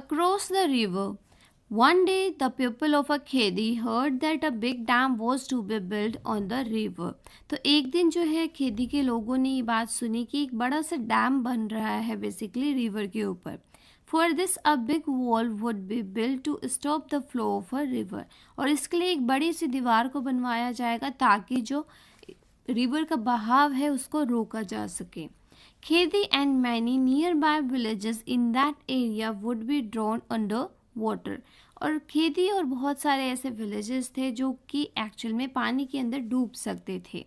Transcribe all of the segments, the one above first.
across the river. One day, the people of a खेदी heard that a big dam was to be built on the river. तो एक दिन जो है खेदी के लोगों ने ये बात सुनी कि एक बड़ा सा डैम बन रहा है बेसिकली रिवर के ऊपर. For this, a big wall would be built to stop the flow of a river. और इसके लिए एक बड़ी सी दीवार को बनवाया जाएगा ताकि जो रिवर का बहाव है उसको रोका जा सके. Khedi and many nearby villages in that area would be drawn under water. और खेदी और बहुत सारे ऐसे villages थे जो कि एक्चुअल में पानी के अंदर डूब सकते थे.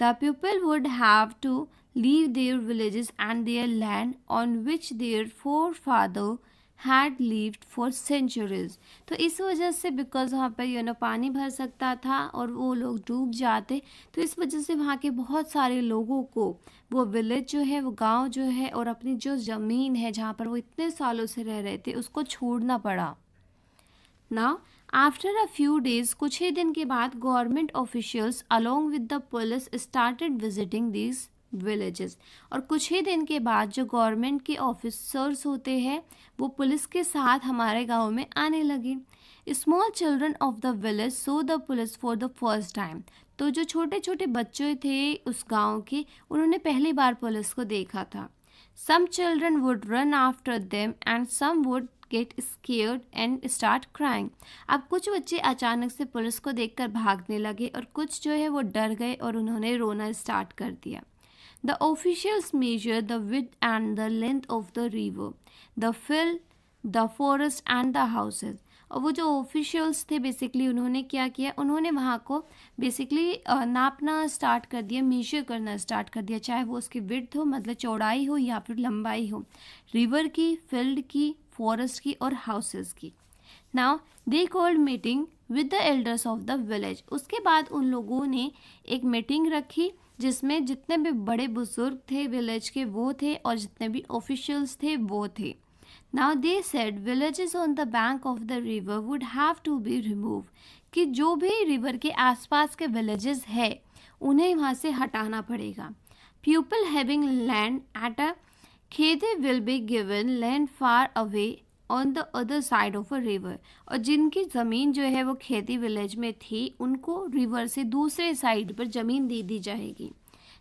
The people would have to leave their villages and their land on which their forefathers had lived for centuries. तो इस वजह से बिकॉज वहाँ पर पानी भर सकता था और वो लोग डूब जाते, तो इस वजह से वहाँ के बहुत सारे लोगों को वो विलेज जो है, वो गांव जो है और अपनी जो ज़मीन है जहाँ पर वो इतने सालों से रह रहे थे उसको छोड़ना पड़ा. Now after a few days, कुछ ही दिन के बाद government officials along with the police started visiting these villages. और कुछ ही दिन के बाद जो गवर्नमेंट के ऑफिसर्स होते हैं वो पुलिस के साथ हमारे गांव में आने लगे. Small children of the village so the police for the first time. तो जो छोटे छोटे बच्चे थे उस गांव के, उन्होंने पहली बार पुलिस को देखा था. Some children would run after them and some would get scared and start crying. अब कुछ बच्चे अचानक से पुलिस को देखकर भागने लगे और कुछ जो है वो डर गए और उन्होंने रोना स्टार्ट कर दिया. The officials measured the width and the length of the river, the field, the forest and the houses. और वो जो ऑफिशियल्स थे बेसिकली उन्होंने क्या किया, उन्होंने वहाँ को बेसिकली नापना स्टार्ट कर दिया, मेजर करना स्टार्ट कर दिया, चाहे वो उसकी विड्थ हो मतलब चौड़ाई हो या फिर लंबाई हो, रिवर की, फील्ड की, फॉरेस्ट की और हाउसेस की. Now they called meeting with the elders of the village. उसके बाद उन लोगों ने एक मीटिंग रखी जिसमें जितने भी बड़े बुजुर्ग थे विलेज के वो थे और जितने भी ऑफिशियल्स थे वो थे. Now they said villages on the bank of the river would have to be remove. कि जो भी रिवर के आसपास के विलेजेस है उन्हें वहाँ से हटाना पड़ेगा. People having land at a खेदी will be given land far away on the other side of a river. और जिनकी ज़मीन जो है वो खेती विलेज में थी उनको रिवर से दूसरे साइड पर ज़मीन दे दी जाएगी.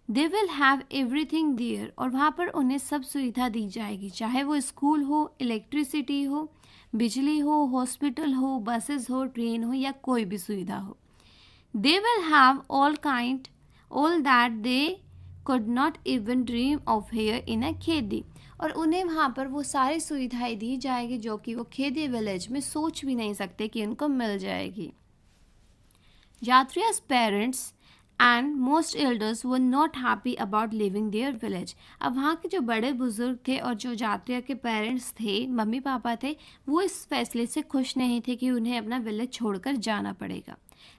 They will have everything there. और वहाँ पर उन्हें सब सुविधा दी जाएगी, चाहे वो स्कूल हो, इलेक्ट्रिसिटी हो, बिजली हो, हॉस्पिटल हो, बसेस हो, ट्रेन हो या कोई भी सुविधा हो. दे will have all that they could not even dream of here in a खेदी. और उन्हें वहाँ पर वो सारी सुविधाएं दी जाएगी जो कि वो खेदी विलेज में सोच भी नहीं सकते कि उनको मिल जाएगी. जात्रिया's parents and most elders were not happy about leaving their village. अब वहाँ के जो बड़े बुजुर्ग थे और जो जात्रिया के पेरेंट्स थे, मम्मी पापा थे, वो इस फैसले से खुश नहीं थे कि उन्हें अपना विलेज छोड़कर जाना पड़ेगा.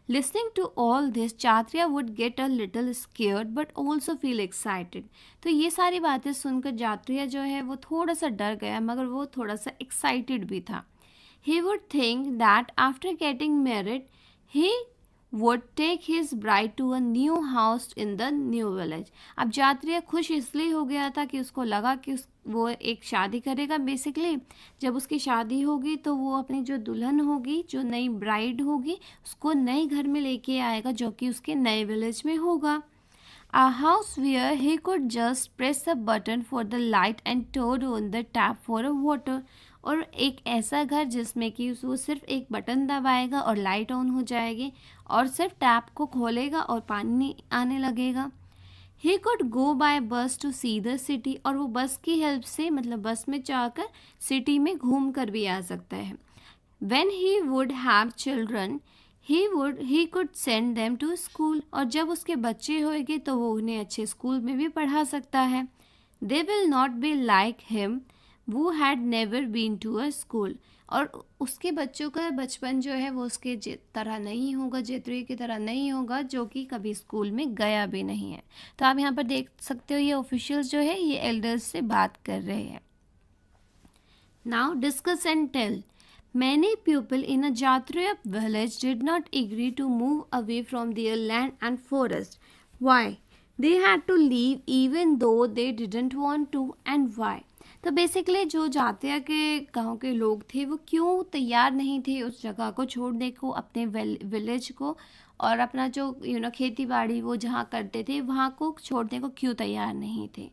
Listening to all this, जात्रिया would get a little scared but also feel excited. तो ये सारी बातें सुनकर जात्रिया जो है वो थोड़ा सा डर गया मगर वो थोड़ा सा excited भी था. He would think that after getting married, he would take his bride to a new house in the new village. अब जात्रिया खुश इसलिए हो गया था कि उसको लगा कि वो एक शादी करेगा बेसिकली. जब उसकी शादी होगी तो वो अपनी जो दुल्हन होगी, जो नई ब्राइड होगी, उसको नए घर में लेके आएगा जो कि उसके नए विलेज में होगा. A house where he could just press a button for the light and turn on the tap for a water. और एक ऐसा घर जिसमें कि वो सिर्फ एक बटन दबाएगा और लाइट ऑन हो जाएगी और सिर्फ टैप को खोलेगा और पानी आने लगेगा. He could go by bus to see the city. और वो बस की हेल्प से मतलब बस में जाकर सिटी में घूम कर भी आ सकता है. When he would have children, he could send them to school. और जब उसके बच्चे होंगे तो वो उन्हें अच्छे स्कूल में भी पढ़ा सकता है. They will not be like him who had never been to a school. और उसके बच्चों का बचपन जो है वो उसके तरह नहीं होगा, जेतुरी की तरह नहीं होगा जो कि कभी स्कूल में गया भी नहीं है. तो आप यहाँ पर देख सकते हो ये ऑफिशियल्स जो है ये एल्डर्स से बात कर रहे हैं. Now discuss and tell. Many people in a Jatriya village did not agree to move away from their land and forest. Why? They had to leave even though they didn't want to, and why? तो basically जो जातिया के गांव के लोग थे वो क्यों तैयार नहीं थे उस जगह को छोड़ने को, अपने विलेज को, और अपना जो खेती बाड़ी वो जहाँ करते थे वहाँ को छोड़ने को क्यों तैयार नहीं थे।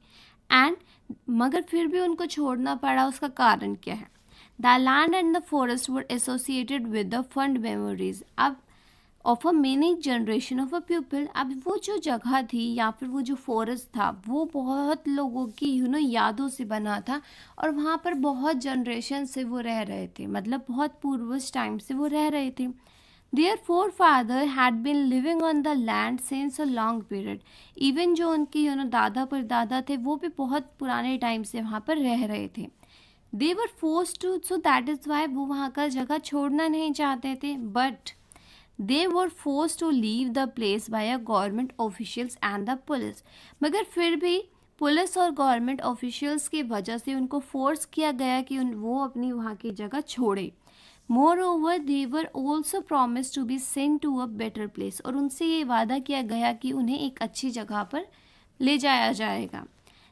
एंड मगर फिर भी उनको छोड़ना पड़ा, उसका कारण क्या है? The land and the forest were associated with the fond memories अब of a many generation of a people. अब वो जो जगह थी या फिर वो जो फॉरेस्ट था वो बहुत लोगों की यादों से बना था, और वहाँ पर बहुत जनरेशन से वो रह रहे थे, मतलब बहुत पूर्वज टाइम से वो रह रहे थे। Their forefather had been living on the land since a long period. Even जो उनकी दादा परदादा थे वो भी बहुत पुराने टाइम से वहाँ पर रह रहे थे। They were forced to, so that is why वो वहाँ का जगह छोड़ना नहीं चाहते थे, but they were forced to leave the place by a government officials and the police. मगर फिर भी पुलिस और गवर्नमेंट ऑफिशियल्स की वजह से उनको फोर्स किया गया कि वो अपनी वहाँ की जगह छोड़े। Moreover, they were also promised to be sent to a better place. और उनसे ये वादा किया गया कि उन्हें एक अच्छी जगह पर ले जाया जाएगा।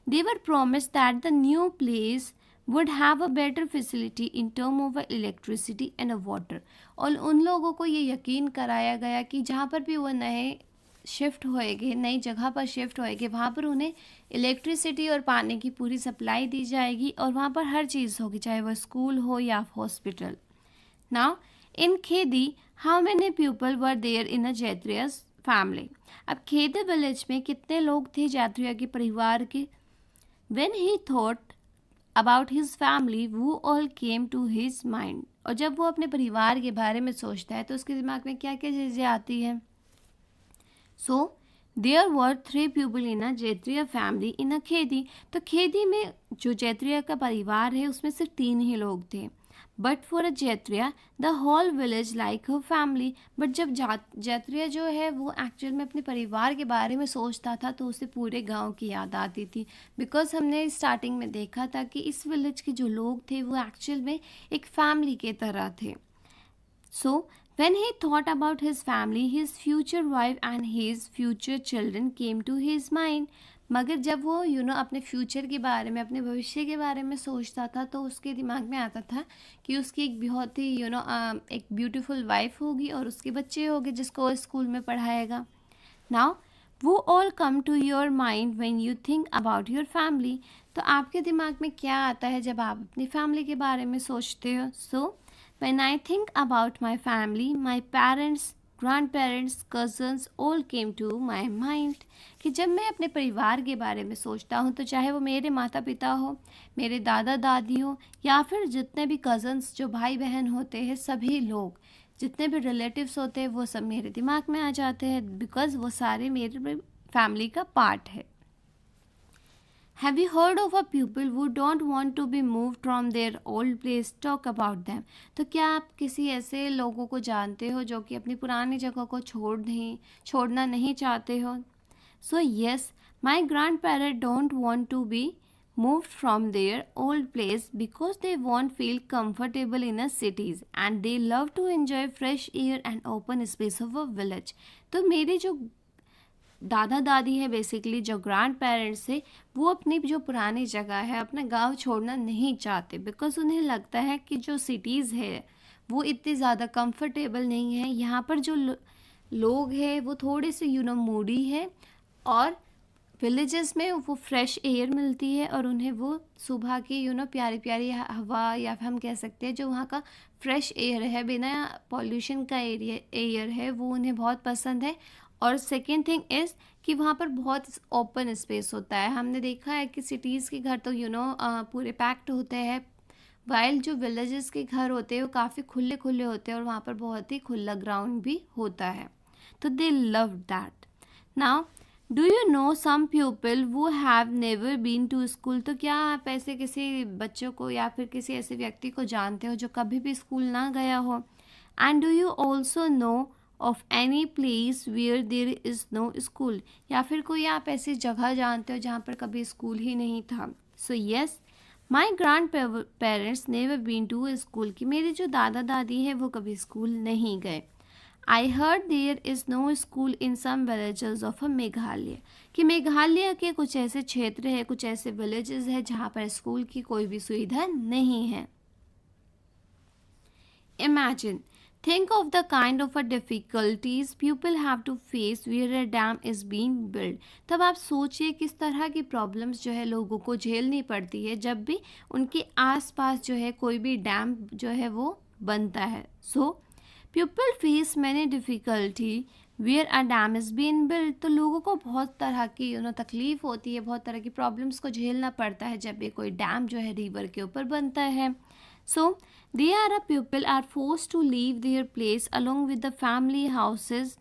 They were promised that the new place would have a better facility in terms of electricity and water. और उन लोगों को ये यकीन कराया गया कि जहाँ पर भी वो नए शिफ्ट होएंगे, नई जगह पर शिफ्ट होएंगे, वहाँ पर उन्हें इलेक्ट्रिसिटी और पानी की पूरी सप्लाई दी जाएगी, और वहाँ पर हर चीज़ होगी, चाहे वह स्कूल हो या hospital. Now, in Khedi, how many people were there in a Jaitriya's family? अब खेदी विलेज में कितने लोग थे जैत्रिया के परिवार के? When he thought about his family, who all came to his mind? और जब वो अपने परिवार के बारे में सोचता है तो उसके दिमाग में क्या क्या चीज़ें आती हैं? So, there were 3 people in a जैत्रिया family in a खेदी। तो खेदी में जो जैत्रिया का परिवार है उसमें सिर्फ 3 ही लोग थे। बट फॉर अ जैत्रिया द होल विलेज लाइक हर फैमिली। बट जब जैत्रिया जो है वो एक्चुअल में अपने परिवार के बारे में सोचता था तो उसे पूरे गांव की याद आती थी, बिकॉज हमने स्टार्टिंग में देखा था कि इस विलेज के जो लोग थे वो एक्चुअल में एक फैमिली के तरह थे। सो when he thought about his family, his future wife and his future children came to his mind. मगर जब वो अपने फ्यूचर के बारे में, अपने भविष्य के बारे में सोचता था तो उसके दिमाग में आता था कि उसकी एक बहुत ही एक ब्यूटीफुल वाइफ होगी और उसके बच्चे होंगे जिसको वो स्कूल में पढ़ाएगा। Now who all come to your mind when you think about your family. तो आपके दिमाग में क्या आता है जब आप अपनी फैमिली के बारे में सोचते हो? So when I think about my family, my parents, grandparents, cousins all came to my mind. कि जब मैं अपने परिवार के बारे में सोचता हूँ तो चाहे वो मेरे माता पिता हो, मेरे दादा दादी हो, या फिर जितने भी कज़न्स जो भाई बहन होते हैं, सभी लोग जितने भी रिलेटिव्स होते हैं वो सब मेरे दिमाग में आ जाते हैं, बिकॉज़ वो सारे मेरे फैमिली का पार्ट है। Have you heard of a people who don't want to be moved from their old place? Talk about them. तो क्या आप किसी ऐसे लोगों को जानते हो जो कि अपनी पुरानी जगह को छोड़ना नहीं चाहते हो? So yes, my grandparents don't want to be moved from their old place because they won't feel comfortable in a cities and they love to enjoy fresh air and open space of a village. तो मेरे जो दादा दादी है, basically जो grand parents है, वो अपनी जो पुरानी जगह है, अपना गांव छोड़ना नहीं चाहते, बिकॉज उन्हें लगता है कि जो सिटीज़ है वो इतनी ज़्यादा कंफर्टेबल नहीं है। यहाँ पर जो लोग हैं वो थोड़े से मूडी है, और विलेजेस में वो फ्रेश एयर मिलती है और उन्हें वो सुबह की प्यारी प्यारी हवा, या फिर हम कह सकते हैं जो वहाँ का फ्रेश एयर है, बिना पॉल्यूशन का एयर है, वो उन्हें बहुत पसंद है। और सेकेंड थिंग इज़ कि वहाँ पर बहुत ओपन स्पेस होता है। हमने देखा है कि सिटीज़ के घर तो पूरे पैक्ड होते हैं, वाइल जो विलेजेस के घर होते हैं वो काफ़ी खुले खुले होते हैं और वहाँ पर बहुत ही खुला ग्राउंड भी होता है। तो they love that. Now do you know some people who have never been to school? तो क्या आप ऐसे किसी बच्चों को या फिर किसी ऐसे व्यक्ति को जानते हो जो कभी भी स्कूल ना गया हो? And do you also know of any place where there is no school? या फिर कोई आप ऐसी जगह जानते हो जहाँ पर कभी स्कूल ही नहीं था? So yes, my grandparents never been to school. कि मेरे जो दादा दादी हैं वो कभी स्कूल नहीं गए। I heard there is no school in some villages of a Meghalaya, कि मेघालय के कुछ ऐसे क्षेत्र है, कुछ ऐसे विलेजेस है जहाँ पर स्कूल की कोई भी सुविधा नहीं है. Imagine, think of the kind of a difficulties people have to face where a dam is being built. तब आप सोचिए किस तरह की प्रॉब्लम्स जो है लोगों को झेलनी पड़ती है जब भी उनके आसपास जो है कोई भी डैम जो है वो बनता है. So people face many difficulty where a dam is been build. तो लोगों को बहुत तरह की तकलीफ़ होती है, बहुत तरह की प्रॉब्लम्स को झेलना पड़ता है जब भी कोई डैम जो है रिवर के ऊपर बनता है. So, people are forced to leave their place along with the family houses,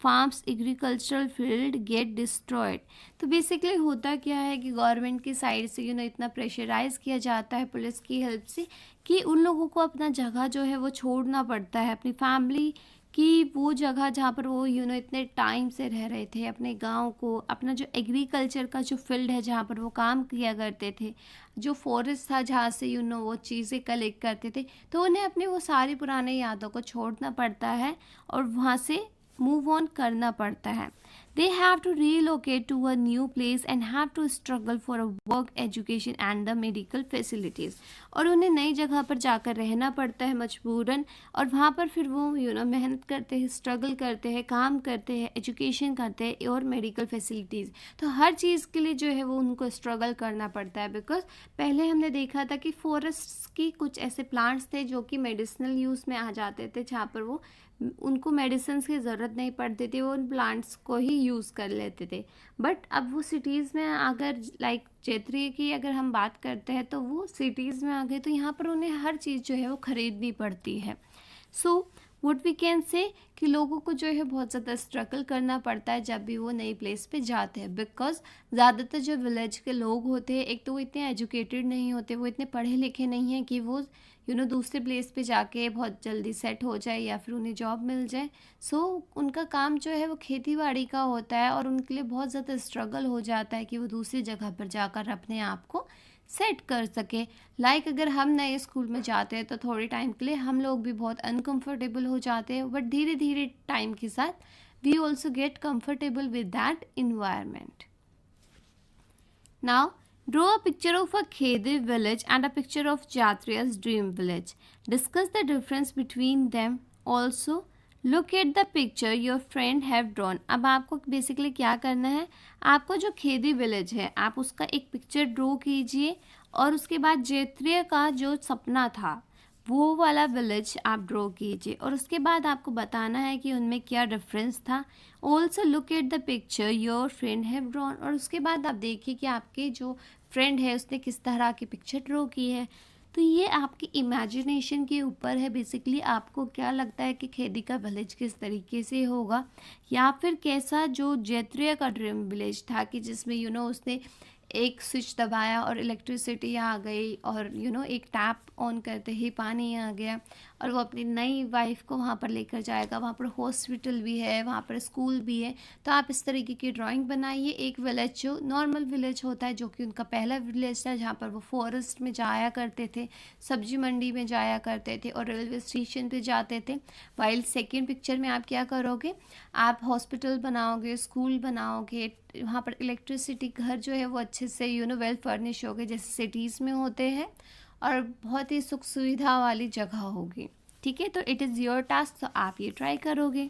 farms, agricultural field get destroyed. तो बेसिकली होता क्या है कि गवर्नमेंट की साइड से इतना प्रेशराइज किया जाता है पुलिस की हेल्प से कि उन लोगों को अपना जगह जो है वो छोड़ना पड़ता है, अपनी फैमिली कि वो जगह जहाँ पर वो इतने टाइम से रह रहे थे, अपने गांव को, अपना जो एग्रीकल्चर का जो फील्ड है जहाँ पर वो काम किया करते थे, जो फॉरेस्ट था जहाँ से वो चीज़ें कलेक्ट करते थे, तो उन्हें अपने वो सारी पुराने यादों को छोड़ना पड़ता है और वहाँ से मूव ऑन करना पड़ता है. They have to relocate to a new place and have to struggle for a work, education and the medical facilities. और उन्हें नई जगह पर जाकर रहना पड़ता है मजबूरन, और वहाँ पर फिर वो मेहनत करते हैं, स्ट्रगल करते हैं, काम करते हैं, एजुकेशन करते हैं और मेडिकल फैसिलिटीज़. तो हर चीज़ के लिए जो है वो उनको स्ट्रगल करना पड़ता है. बिकॉज पहले हमने देखा था कि फॉरेस्ट की कुछ ऐसे प्लांट्स थे जो कि मेडिसिनल यूज़ में आ जाते थे, जहाँ पर वो उनको मेडिसिन की ज़रूरत नहीं पड़ती थी, वो उन प्लांट्स को ही यूज़ कर लेते थे. बट अब वो सिटीज़ में अगर लाइक क्षेत्रीय की अगर हम बात करते हैं तो वो सिटीज़ में आ गए, तो यहाँ पर उन्हें हर चीज़ जो है वो ख़रीदनी पड़ती है. So what we can say कि लोगों को जो है बहुत ज़्यादा स्ट्रगल करना पड़ता है जब भी वो नई प्लेस पे जाते हैं. बिकॉज ज़्यादातर जो विलेज के लोग होते हैं, एक तो वो इतने एजुकेटेड नहीं होते, वो इतने पढ़े लिखे नहीं हैं कि वो दूसरे प्लेस पे जाके बहुत जल्दी सेट हो जाए या फिर उन्हें जॉब मिल जाए. सो उनका काम जो है वो खेती बाड़ी का होता है और उनके लिए बहुत ज़्यादा स्ट्रगल हो जाता है कि वो दूसरी जगह पर जाकर अपने आप को सेट कर सके. लाइक अगर हम नए स्कूल में जाते हैं तो थोड़े टाइम के लिए हम लोग भी बहुत अनकंफर्टेबल हो जाते हैं, बट धीरे धीरे टाइम के साथ we also get comfortable with that environment. Now draw a picture of a Khedi village and a picture of Jatriya's dream village. Discuss the difference between them. Also, look at the picture your friend have drawn. अब आपको basically क्या करना है, आपको जो खेदी village है आप उसका एक पिक्चर ड्रॉ कीजिए और उसके बाद जैत्रिया का जो सपना था वो वाला विलेज आप ड्रॉ कीजिए और उसके बाद आपको बताना है कि उनमें क्या डिफरेंस था. Also look at the picture your friend have drawn, और उसके बाद आप देखिए कि आपके जो फ्रेंड है उसने किस तरह की पिक्चर ड्रॉ की है. तो ये आपकी इमेजिनेशन के ऊपर है. बेसिकली आपको क्या लगता है कि खेदी का विलेज किस तरीके से होगा, या फिर कैसा जो जैत्रिया का ड्रीम विलेज था कि जिसमें उसने एक स्विच दबाया और इलेक्ट्रिसिटी आ गई और एक टैप ऑन करते ही पानी आ गया और वो अपनी नई वाइफ को वहाँ पर लेकर जाएगा. वहाँ पर हॉस्पिटल भी है, वहाँ पर स्कूल भी है. तो आप इस तरीके की ड्राइंग बनाइए. एक विलेज जो नॉर्मल विलेज होता है जो कि उनका पहला विलेज था, जहाँ पर वो फॉरेस्ट में जाया करते थे, सब्जी मंडी में जाया करते थे और रेलवे स्टेशन पे जाते थे. वाइल सेकेंड पिक्चर में आप क्या करोगे, आप हॉस्पिटल बनाओगे, स्कूल बनाओगे, वहाँ पर इलेक्ट्रिसिटी घर जो है वो अच्छे से वेल फर्निश होगे जैसे सिटीज़ में होते हैं और बहुत ही सुख सुविधा वाली जगह होगी. ठीक है, तो इट इज़ योर टास्क, तो आप ये ट्राई करोगे.